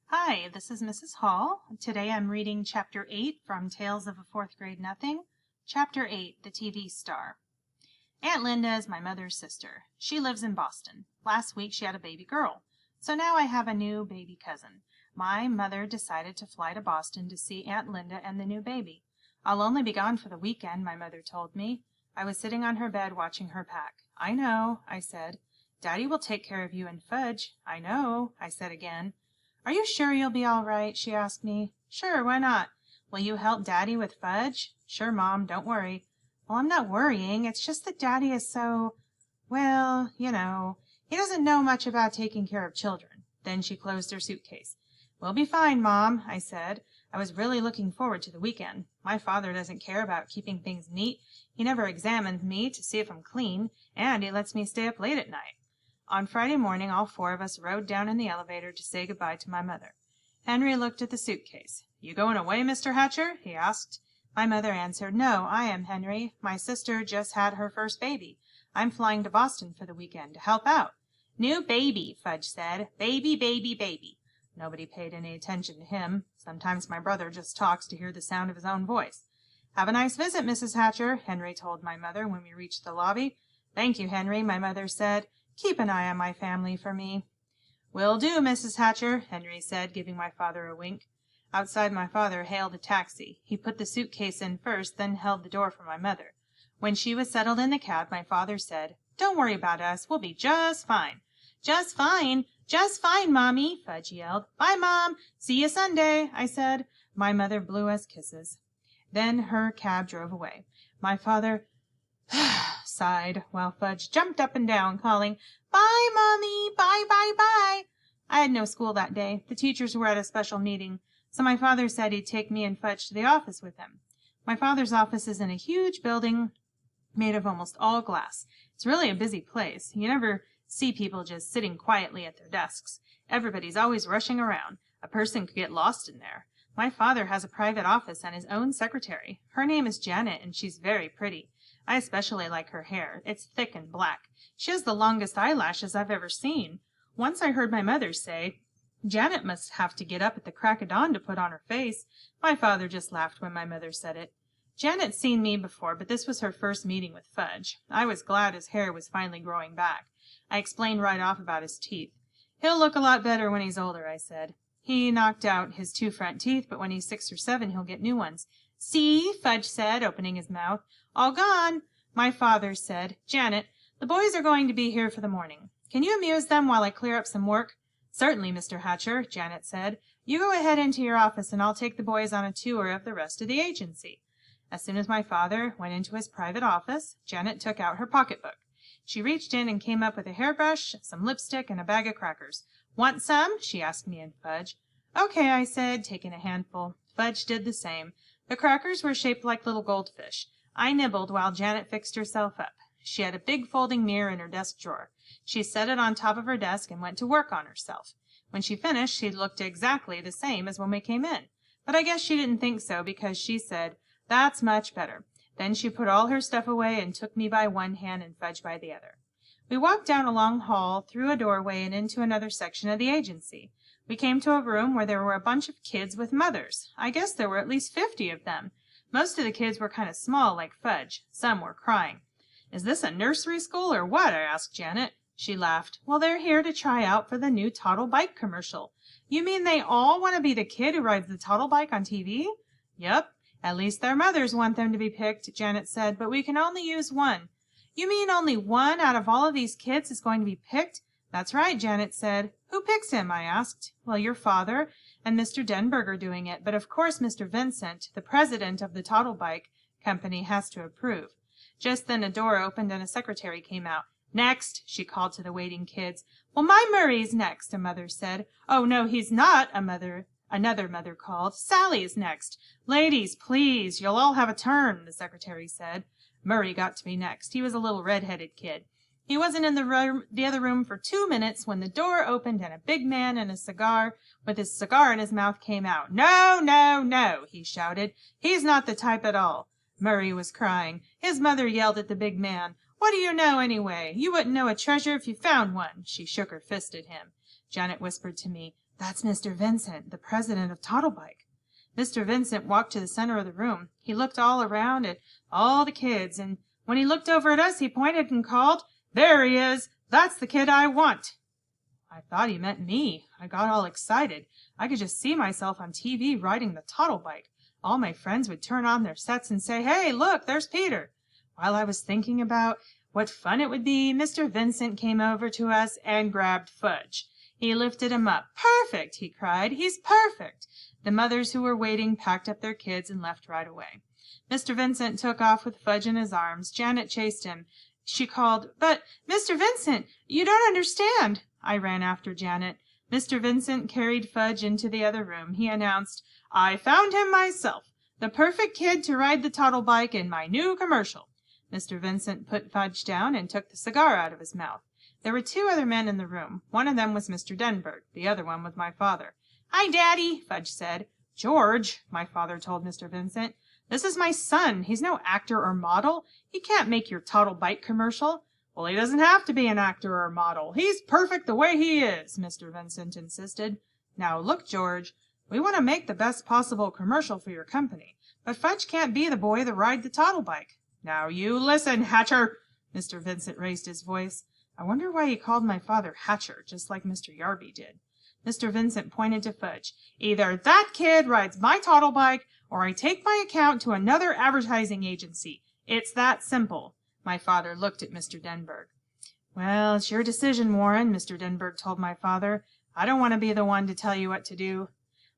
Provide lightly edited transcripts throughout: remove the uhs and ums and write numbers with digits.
Hi, this is Mrs. Hall. Today I'm reading Chapter 8 from Tales of a Fourth Grade Nothing. Chapter 8, The TV Star. Aunt Linda is my mother's sister. She lives in Boston. Last week she had a baby girl. So now I have a new baby cousin. My mother decided to fly to Boston to see Aunt Linda and the new baby. I'll only be gone for the weekend, my mother told me. I was sitting on her bed watching her pack. I know, I said. Daddy will take care of you and Fudge. I know, I said again. Are you sure you'll be all right? She asked me. Sure, why not? Will you help Daddy with Fudge? Sure, Mom, don't worry. Well, I'm not worrying. It's just that Daddy is so, well, he doesn't know much about taking care of children. Then she closed her suitcase. We'll be fine, Mom, I said. I was really looking forward to the weekend. My father doesn't care about keeping things neat. He never examines me to see if I'm clean, and he lets me stay up late at night. On Friday morning, all four of us rode down in the elevator to say goodbye to my mother. Henry looked at the suitcase. You going away, Mr. Hatcher? He asked. My mother answered, No, I am, Henry. My sister just had her first baby. I'm flying to Boston for the weekend to help out. New baby, Fudge said. Baby, baby, baby. Nobody paid any attention to him. Sometimes my brother just talks to hear the sound of his own voice. Have a nice visit, Mrs. Hatcher, Henry told my mother when we reached the lobby. Thank you, Henry, my mother said. Keep an eye on my family for me. Will do, Mrs. Hatcher, Henry said, giving my father a wink. Outside, my father hailed a taxi. He put the suitcase in first, then held the door for my mother. When she was settled in the cab, my father said, Don't worry about us. We'll be just fine. Just fine. Just fine, Mommy, Fudge yelled. Bye, Mom. See you Sunday, I said. My mother blew us kisses. Then her cab drove away. My father sighed, while Fudge jumped up and down, calling, Bye, Mommy, bye, bye, bye. I had no school that day. The teachers were at a special meeting, so my father said he'd take me and Fudge to the office with him. My father's office is in a huge building made of almost all glass. It's really a busy place. You never see people just sitting quietly at their desks. Everybody's always rushing around. A person could get lost in there. My father has a private office and his own secretary. Her name is Janet, and she's very pretty. I especially like her hair. It's thick and black. She has the longest eyelashes I've ever seen. Once I heard my mother say, Janet must have to get up at the crack of dawn to put on her face. My father just laughed when my mother said it. Janet's seen me before, but this was her first meeting with Fudge. I was glad his hair was finally growing back. I explained right off about his teeth. He'll look a lot better when he's older, I said. He knocked out his 2 front teeth, but when he's 6 or 7, he'll get new ones. See, Fudge said, opening his mouth. All gone. My father said, Janet, the boys are going to be here for the morning. Can you amuse them while I clear up some work? Certainly, Mr. Hatcher, Janet said. You go ahead into your office, and I'll take the boys on a tour of the rest of the agency. As soon as my father went into his private office, Janet took out her pocketbook. She reached in and came up with a hairbrush, some lipstick, and a bag of crackers. Want some? She asked me and Fudge. Okay, I said, taking a handful. Fudge did the same. The crackers were shaped like little goldfish. I nibbled while Janet fixed herself up. She had a big folding mirror in her desk drawer. She set it on top of her desk and went to work on herself. When she finished, she looked exactly the same as when we came in. But I guess she didn't think so because she said, That's much better. Then she put all her stuff away and took me by one hand and Fudge by the other. We walked down a long hall, through a doorway, and into another section of the agency. We came to a room where there were a bunch of kids with mothers. I guess there were at least 50 of them. Most of the kids were kind of small, like Fudge. Some were crying. Is this a nursery school or what? I asked Janet. She laughed. Well, they're here to try out for the new Toddle Bike commercial. You mean they all want to be the kid who rides the Toddle Bike on TV? Yep. At least their mothers want them to be picked, Janet said, but we can only use one. You mean only one out of all of these kids is going to be picked? That's right, Janet said. Who picks him? I asked. Well, your father and Mr. Denberg are doing it, but of course Mr. Vincent, the president of the Toddle Bike Company, has to approve. Just then a door opened and a secretary came out. Next, she called to the waiting kids. Well, my Murray's next, a mother said. Oh, no, he's not, another mother called. Sally's next. Ladies, please, you'll all have a turn, the secretary said. Murray got to be next. He was a little red-headed kid. He wasn't in the other room for 2 minutes when the door opened and a big man in a cigar with his cigar in his mouth came out. No, no, no, he shouted. He's not the type at all. Murray was crying. His mother yelled at the big man. What do you know, anyway? You wouldn't know a treasure if you found one. She shook her fist at him. Janet whispered to me, "That's Mr. Vincent, the president of Toddlebike." Mr. Vincent walked to the center of the room. He looked all around at all the kids, and when he looked over at us, he pointed and called, "There he is! That's the kid I want!" I thought he meant me. I got all excited. I could just see myself on TV riding the Toddlebike. All my friends would turn on their sets and say, "Hey, look, there's Peter." While I was thinking about what fun it would be, Mr. Vincent came over to us and grabbed Fudge. He lifted him up. "Perfect!" he cried. "He's perfect!" The mothers who were waiting packed up their kids and left right away. Mr. Vincent took off with Fudge in his arms. Janet chased him. She called, "But, Mr. Vincent, you don't understand." I ran after Janet. Mr. Vincent carried Fudge into the other room. He announced, "I found him myself, the perfect kid to ride the Toddlebike in my new commercial." Mr. Vincent put Fudge down and took the cigar out of his mouth. There were 2 other men in the room. One of them was Mr. Denberg. The other one was my father. "Hi, Daddy," Fudge said. "George," my father told Mr. Vincent, "this is my son. He's no actor or model. He can't make your Toddlebike commercial." "Well, he doesn't have to be an actor or a model. He's perfect the way he is," Mr. Vincent insisted. "Now, look, George, we want to make the best possible commercial for your company, but Fudge can't be the boy that ride the Toddlebike." "Now, you listen, Hatcher!" Mr. Vincent raised his voice. I wonder why he called my father Hatcher, just like Mr. Yarby did. Mr. Vincent pointed to Fudge. "Either that kid rides my Toddlebike, or I take my account to another advertising agency. It's that simple." My father looked at Mr. Denberg. "Well, it's your decision, Warren," Mr. Denberg told my father. "I don't want to be the one to tell you what to do."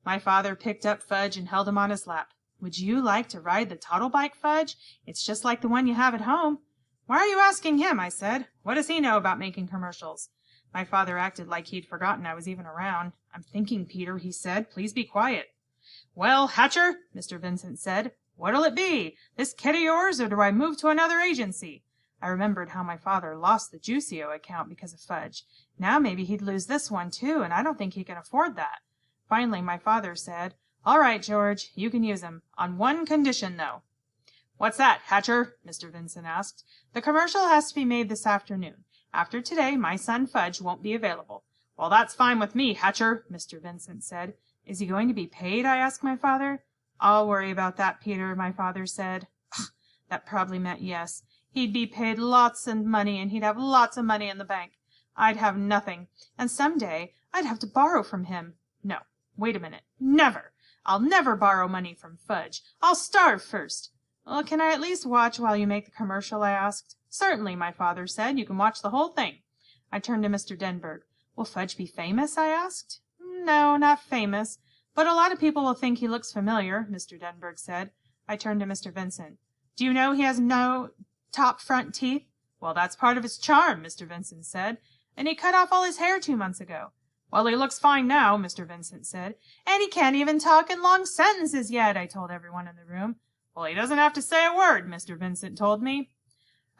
My father picked up Fudge and held him on his lap. "Would you like to ride the Toddlebike, Fudge? It's just like the one you have at home." "Why are you asking him?" I said. "What does he know about making commercials?" My father acted like he'd forgotten I was even around. "I'm thinking, Peter," he said. "Please be quiet." "Well, Hatcher," Mr. Vincent said, "what'll it be? This kid of yours, or do I move to another agency?" I remembered how my father lost the Juiceo account because of Fudge. Now maybe he'd lose this one too, and I don't think he can afford that. Finally, my father said, "All right, George, you can use him. On one condition, though." "What's that, Hatcher?" Mr. Vincent asked. "The commercial has to be made this afternoon. After today, my son Fudge won't be available." "Well, that's fine with me, Hatcher," Mr. Vincent said. "Is he going to be paid?" I asked my father. "I'll worry about that, Peter," my father said. That probably meant yes. He'd be paid lots of money, and he'd have lots of money in the bank. I'd have nothing, and someday I'd have to borrow from him. No, wait a minute. Never! I'll never borrow money from Fudge. I'll starve first. "Well, can I at least watch while you make the commercial?" I asked. "Certainly," my father said. "You can watch the whole thing." I turned to Mr. Denberg. "Will Fudge be famous?" I asked. "No, not famous, but a lot of people will think he looks familiar," Mr. Denberg said. I turned to Mr. Vincent. "Do you know he has no top front teeth?" "Well, that's part of his charm," Mr. Vincent said. "And he cut off all his hair 2 months ago." "Well, he looks fine now," Mr. Vincent said. "And he can't even talk in long sentences yet," I told everyone in the room. "Well, he doesn't have to say a word," Mr. Vincent told me.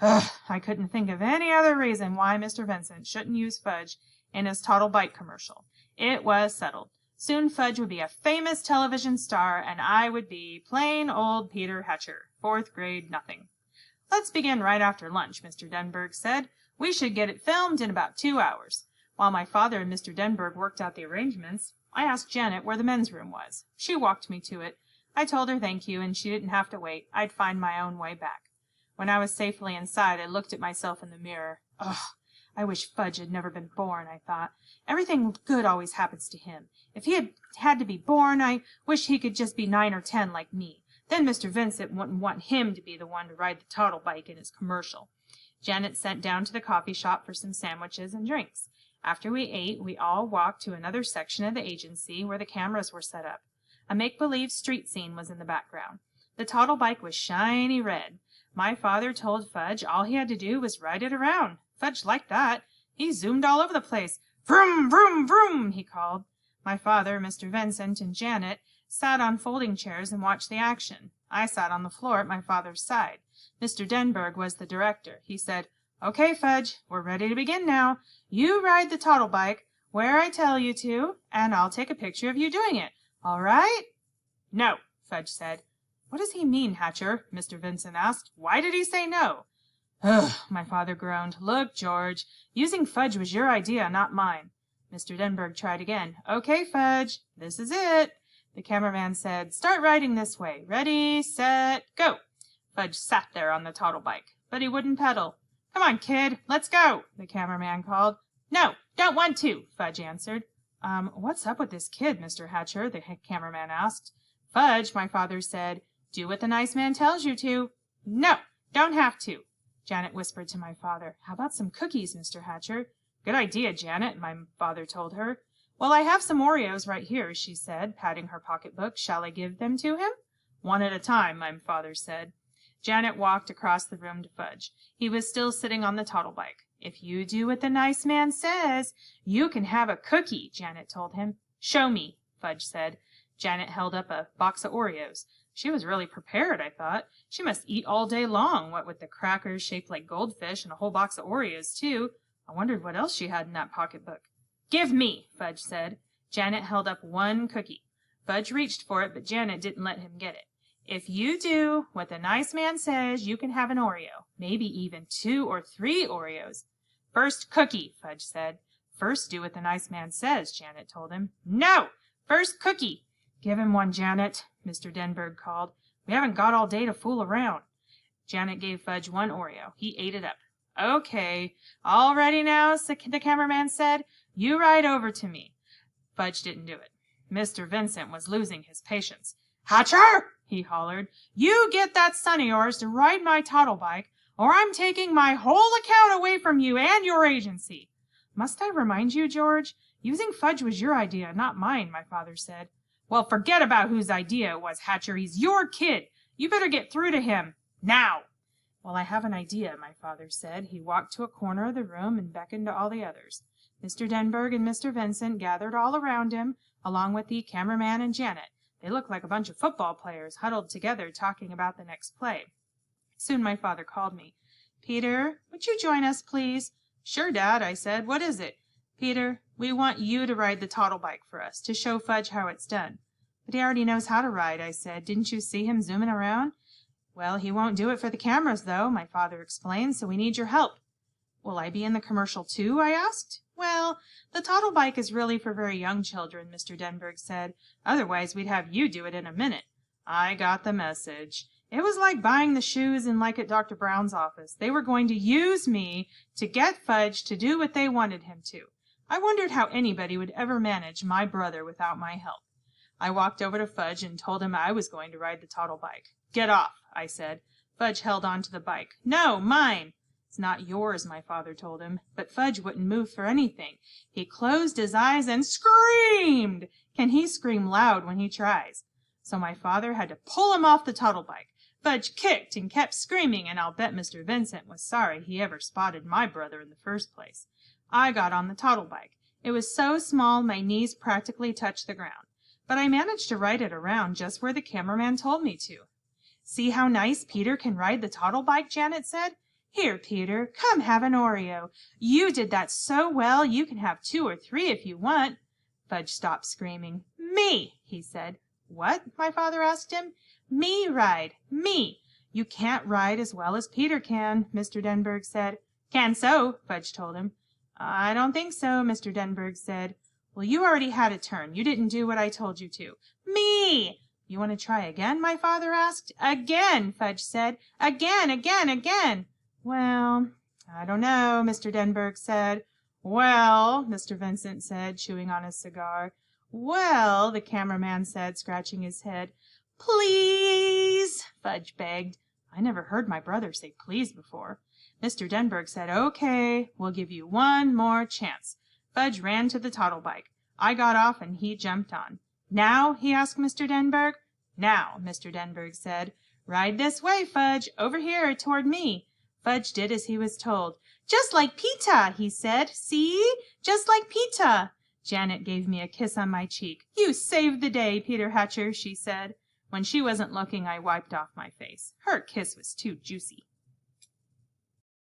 I couldn't think of any other reason why Mr. Vincent shouldn't use Fudge in his Toddlebike commercial. It was settled. Soon Fudge would be a famous television star, and I would be plain old Peter Hatcher, 4th grade nothing. "Let's begin right after lunch," Mr. Denberg said. "We should get it filmed in about 2 hours." While my father and Mr. Denberg worked out the arrangements, I asked Janet where the men's room was. She walked me to it. I told her thank you, and she didn't have to wait. I'd find my own way back. When I was safely inside, I looked at myself in the mirror. Ugh, I wish Fudge had never been born, I thought. Everything good always happens to him. If he had to be born, I wish he could just be 9 or 10 like me. Then Mr. Vincent wouldn't want him to be the one to ride the Toddlebike in his commercial. Janet sent down to the coffee shop for some sandwiches and drinks. After we ate, we all walked to another section of the agency where the cameras were set up. A make-believe street scene was in the background. The Toddlebike was shiny red. My father told Fudge all he had to do was ride it around. Fudge liked that. He zoomed all over the place. "Vroom, vroom, vroom," he called. My father, Mr. Vincent, and Janet sat on folding chairs and watched the action. I sat on the floor at my father's side. Mr. Denberg was the director. He said, "Okay, Fudge, we're ready to begin now. You ride the Toddlebike where I tell you to, and I'll take a picture of you doing it. All right?" "No," Fudge said. "What does he mean, Hatcher?" Mr. Vincent asked. "Why did he say no?" "Ugh," my father groaned. "Look, George, using Fudge was your idea, not mine." Mr. Denberg tried again. Okay, Fudge, this is it. The cameraman said, start riding this way. Ready, set, go. Fudge sat there on the toddle bike, but he wouldn't pedal. Come on, kid, let's go, the cameraman called. No, don't want to, Fudge answered. What's up with this kid, Mr. Hatcher? The cameraman asked. Fudge, my father said, do what the nice man tells you to. No, don't have to. Janet whispered to my father. How about some cookies, Mr. Hatcher? Good idea, Janet, my father told her. Well, I have some Oreos right here, she said, patting her pocketbook. Shall I give them to him? One at a time, my father said. Janet walked across the room to Fudge. He was still sitting on the toddle bike. If you do what the nice man says, you can have a cookie, Janet told him. Show me, Fudge said. Janet held up a box of Oreos. She was really prepared, I thought. She must eat all day long, what with the crackers shaped like goldfish and a whole box of Oreos, too. I wondered what else she had in that pocketbook. Give me, Fudge said. Janet held up one cookie. Fudge reached for it, but Janet didn't let him get it. If you do what the nice man says, you can have an Oreo, maybe even 2 or 3 Oreos. First cookie, Fudge said. First do what the nice man says, Janet told him. No! First cookie! Give him one, Janet, Mr. Denberg called. We haven't got all day to fool around. Janet gave Fudge one Oreo. He ate it up. Okay, all ready now, the cameraman said. You ride over to me. Fudge didn't do it. Mr. Vincent was losing his patience. Hatcher, he hollered, you get that son of yours to ride my toddle bike, or I'm taking my whole account away from you and your agency. Must I remind you, George? Using Fudge was your idea, not mine, my father said. Well, forget about whose idea it was, Hatcher. He's your kid. You better get through to him. Now. Well, I have an idea, my father said. He walked to a corner of the room and beckoned to all the others. Mr. Denberg and Mr. Vincent gathered all around him, along with the cameraman and Janet. They looked like a bunch of football players huddled together talking about the next play. Soon my father called me. Peter, would you join us, please? Sure, Dad, I said. What is it? Peter, we want you to ride the toddle bike for us, to show Fudge how it's done. But he already knows how to ride, I said. Didn't you see him zooming around? Well, he won't do it for the cameras, though, my father explained, so we need your help. Will I be in the commercial, too? I asked. Well, the toddle bike is really for very young children, Mr. Denberg said. Otherwise, we'd have you do it in a minute. I got the message. It was like buying the shoes and like at Dr. Brown's office. They were going to use me to get Fudge to do what they wanted him to. I wondered how anybody would ever manage my brother without my help. I walked over to Fudge and told him I was going to ride the toddle bike. Get off, I said. Fudge held on to the bike. No, mine. It's not yours, my father told him. But Fudge wouldn't move for anything. He closed his eyes and screamed. Can he scream loud when he tries? So my father had to pull him off the toddle bike. Fudge kicked and kept screaming, and I'll bet Mr. Vincent was sorry he ever spotted my brother in the first place. I got on the toddle bike. It was so small my knees practically touched the ground, but I managed to ride it around just where the cameraman told me to. See how nice Peter can ride the toddle bike, Janet said. Here, Peter, come have an Oreo. You did that so well you can have 2 or 3 if you want. Fudge stopped screaming. Me, he said. What? My father asked him. Me ride, me. You can't ride as well as Peter can, Mr. Denberg said. Can so, Fudge told him. I don't think so, Mr. Denberg said. Well, you already had a turn. You didn't do what I told you to. Me! You want to try again, my father asked. Again, Fudge said. Again, again, again. Well, I don't know, Mr. Denberg said. Well, Mr. Vincent said, chewing on his cigar. Well, the cameraman said, scratching his head. Please, Fudge begged. I never heard my brother say please before. Mr. Denberg said, okay, we'll give you one more chance. Fudge ran to the toddle bike. I got off and he jumped on. Now, he asked Mr. Denberg. Now, Mr. Denberg said. Ride this way, Fudge, over here toward me. Fudge did as he was told. Just like Peter, he said. See? Just like Peter. Janet gave me a kiss on my cheek. You saved the day, Peter Hatcher, she said. When she wasn't looking, I wiped off my face. Her kiss was too juicy.